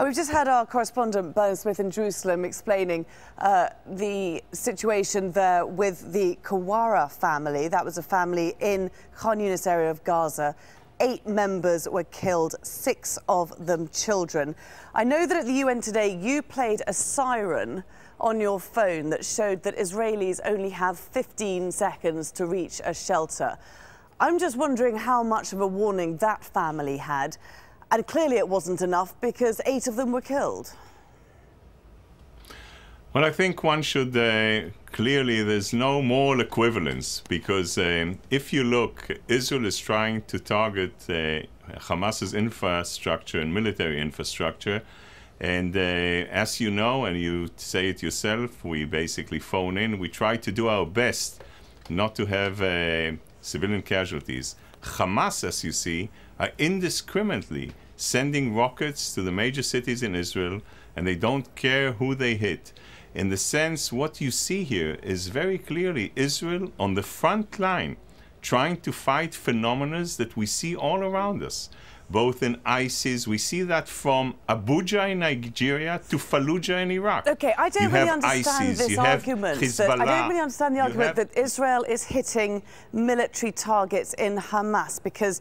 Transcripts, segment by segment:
We've just had our correspondent, Bernard Smith, in Jerusalem explaining the situation there with the Kawara family. That was a family in Khan Yunis area of Gaza. 8 members were killed, 6 of them children. I know that at the UN today you played a siren on your phone that showed that Israelis only have 15 seconds to reach a shelter. I'm just wondering how much of a warning that family had. And clearly it wasn't enough because 8 of them were killed. Well, I think one should clearly, there's no moral equivalence, because if you look, Israel is trying to target Hamas's infrastructure and military infrastructure. And as you know, and you say it yourself, we basically phone in, we try to do our best not to have civilian casualties. Hamas, as you see, are indiscriminately sending rockets to the major cities in Israel, and they don't care who they hit. In the sense, what you see here is very clearly Israel on the front line, trying to fight phenomena that we see all around us. Both in ISIS, we see that from Abuja in Nigeria to Fallujah in Iraq. Okay, I don't really understand ISIS, this argument. I don't really understand the argument that Israel is hitting military targets in Hamas, because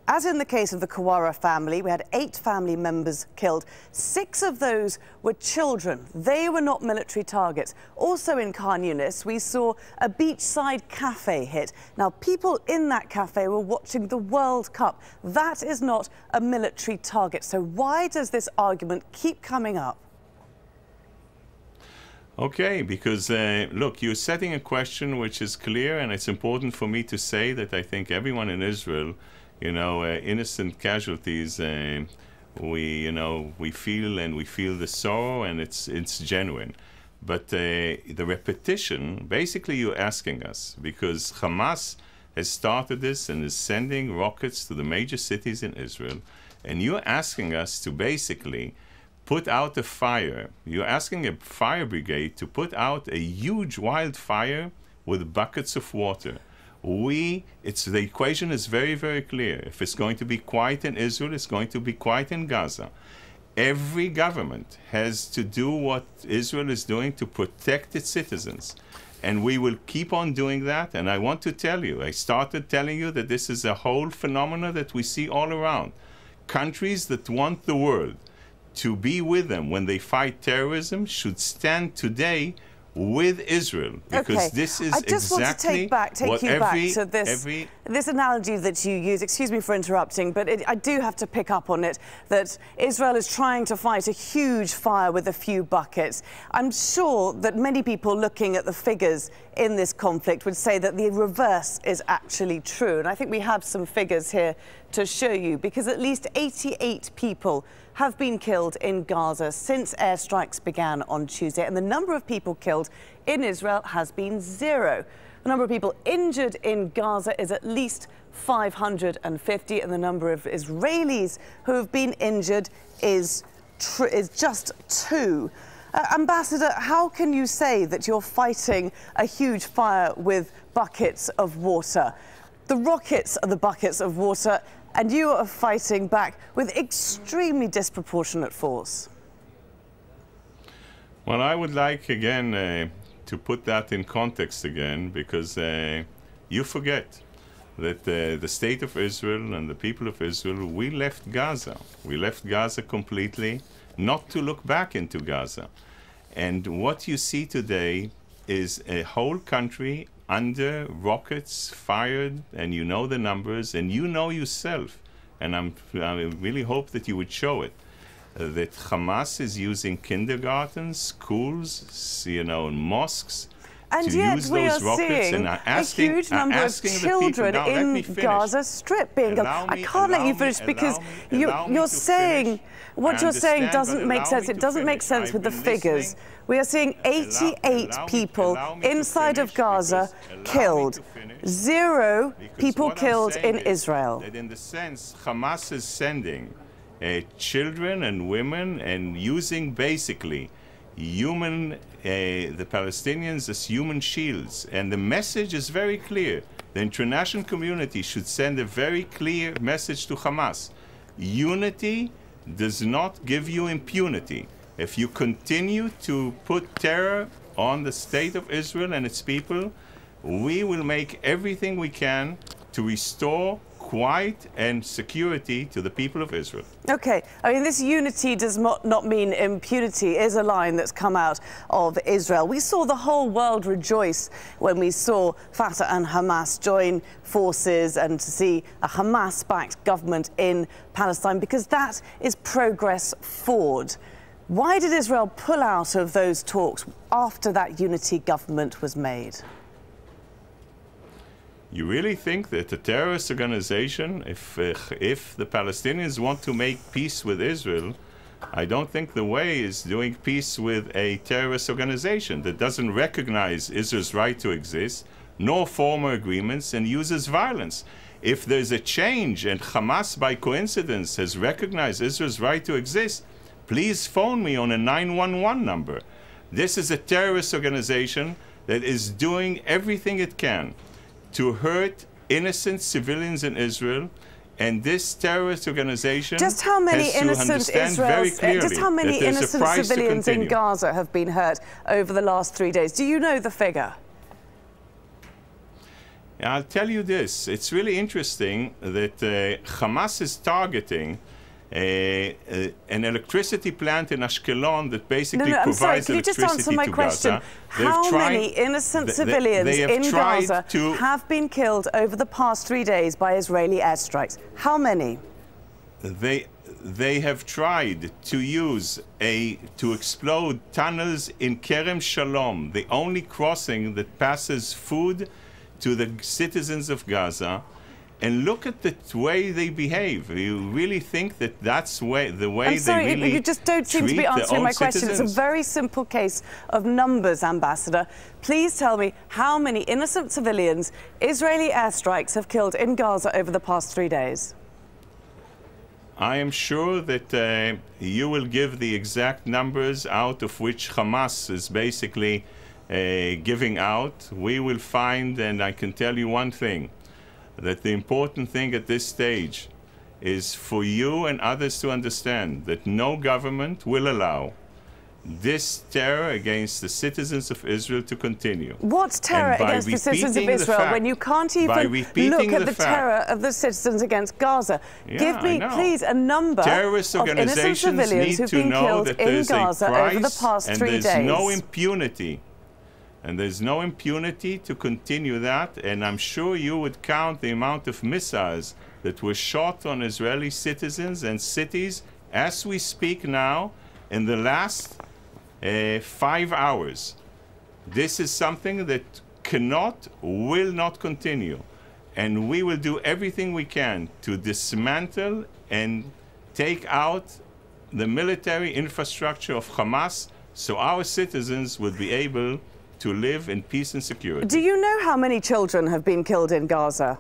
as in the case of the Kawara family, we had 8 family members killed. 6 of those were children. They were not military targets. Also in Khan Yunis, we saw a beachside cafe hit. Now, people in that cafe were watching the World Cup. That is not a military target. So why does this argument keep coming up? Okay, because look, you're setting a question which is clear, and it's important for me to say that I think everyone in Israel, innocent casualties, we feel the sorrow, and it's genuine. But the repetition, basically you're asking us, because Hamas has started this and is sending rockets to the major cities in Israel, and you're asking us to basically put out a fire. You're asking a fire brigade to put out a huge wildfire with buckets of water. The equation is very, very clear. If it's going to be quiet in Israel, it's going to be quiet in Gaza. Every government has to do what Israel is doing to protect its citizens. And we will keep on doing that. And I want to tell you, I started telling you that this is a whole phenomena that we see all around. Countries that want the world to be with them when they fight terrorism should stand today with Israel, because this is exactly I just want to take you back to this analogy that you use. Excuse me for interrupting, but I do have to pick up on it, that Israel is trying to fight a huge fire with a few buckets. I'm sure that many people looking at the figures in this conflict would say that the reverse is actually true. And I think we have some figures here to show you, because at least 88 people have been killed in Gaza since airstrikes began on Tuesday, and the number of people killed in Israel has been 0. The number of people injured in Gaza is at least 550, and the number of Israelis who have been injured is just 2. Ambassador, how can you say that you're fighting a huge fire with buckets of water? The rockets are the buckets of water, and you are fighting back with extremely disproportionate force. Well, I would like, again, to put that in context again, because you forget that the state of Israel and the people of Israel, we left Gaza. We left Gaza completely, not to look back into Gaza. And what you see today is a whole country under rockets fired, and you know the numbers, and you know yourself, and I really hope that you would show it, that Hamas is using kindergartens, schools, mosques, and to yet use we those are rockets, seeing and a huge number of children in Gaza Strip being killed. I can't let you finish, because you're saying what you're saying doesn't make sense. It doesn't make sense with the figures. We are seeing 88 people inside of Gaza killed. 0 people killed in Israel. That in the sense, Hamas is sending children and women, and using basically the Palestinians as human shields. And the message is very clear. The international community should send a very clear message to Hamas. Unity does not give you impunity. If you continue to put terror on the state of Israel and its people, we will make everything we can to restore quiet and security to the people of Israel. Okay, I mean, this unity does not mean impunity is a line that's come out of Israel. We saw the whole world rejoice when we saw Fatah and Hamas join forces and to see a Hamas-backed government in Palestine, because that is progress forward. Why did Israel pull out of those talks after that unity government was made? You really think that a terrorist organization, if the Palestinians want to make peace with Israel, I don't think the way is doing peace with a terrorist organization that doesn't recognize Israel's right to exist, nor former agreements, and uses violence. If there's a change and Hamas, by coincidence, has recognized Israel's right to exist, please phone me on a 911 number. This is a terrorist organization that is doing everything it can to hurt innocent civilians in Israel, and this terrorist organization just how many innocent civilians in Gaza have been hurt over the last 3 days? Do you know the figure? I'll tell you this. It's really interesting that Hamas is targeting an electricity plant in Ashkelon that basically provides Can you just electricity answer my to question? Gaza. How many innocent civilians in Gaza have been killed over the past 3 days by Israeli airstrikes? How many? They have tried to use to explode tunnels in Kerem Shalom, the only crossing that passes food to the citizens of Gaza. And look at the way they behave. You really think that that's the way they really you just don't seem to be answering my question. It's a very simple case of numbers, Ambassador. Please tell me how many innocent civilians Israeli airstrikes have killed in Gaza over the past 3 days. I am sure that you will give the exact numbers out of which Hamas is basically giving out. We will find, and I can tell you one thing, that the important thing at this stage is for you and others to understand that no government will allow this terror against the citizens of Israel to continue. What's terror against the citizens of Israel when you can't even look at the terror of the citizens against Gaza? Give me, please, a number of innocent civilians who've been killed in Gaza over the past 3 days. There's no impunity. And there's no impunity to continue that. And I'm sure you would count the amount of missiles that were shot on Israeli citizens and cities as we speak now in the last 5 hours. This is something that will not continue. And we will do everything we can to dismantle and take out the military infrastructure of Hamas so our citizens would be able to live in peace and security. Do you know how many children have been killed in Gaza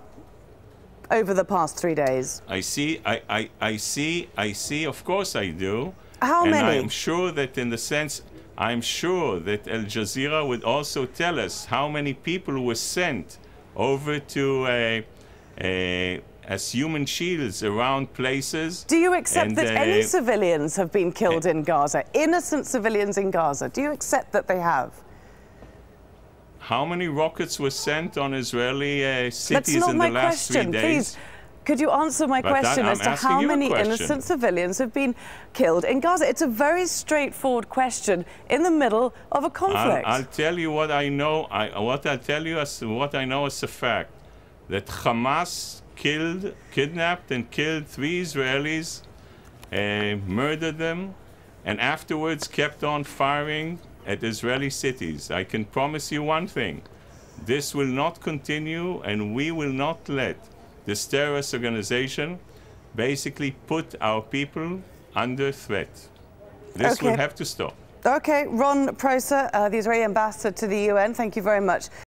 over the past 3 days? I see, of course I do. How many? And I'm sure that I'm sure that Al Jazeera would also tell us how many people were sent over to as human shields around places. Do you accept that any civilians have been killed in Gaza? Innocent civilians in Gaza? Do you accept that they have? How many rockets were sent on Israeli cities in the last 3 days? Please, could you answer my question as to how many innocent civilians have been killed in Gaza? It's a very straightforward question in the middle of a conflict. I'll tell you what I know. What I know as a fact, that Hamas kidnapped and killed 3 Israelis, murdered them, and afterwards kept on firing at Israeli cities. I can promise you one thing. This will not continue, and we will not let this terrorist organization basically put our people under threat. This will have to stop. Okay, Ron Prosser, the Israeli ambassador to the UN, thank you very much.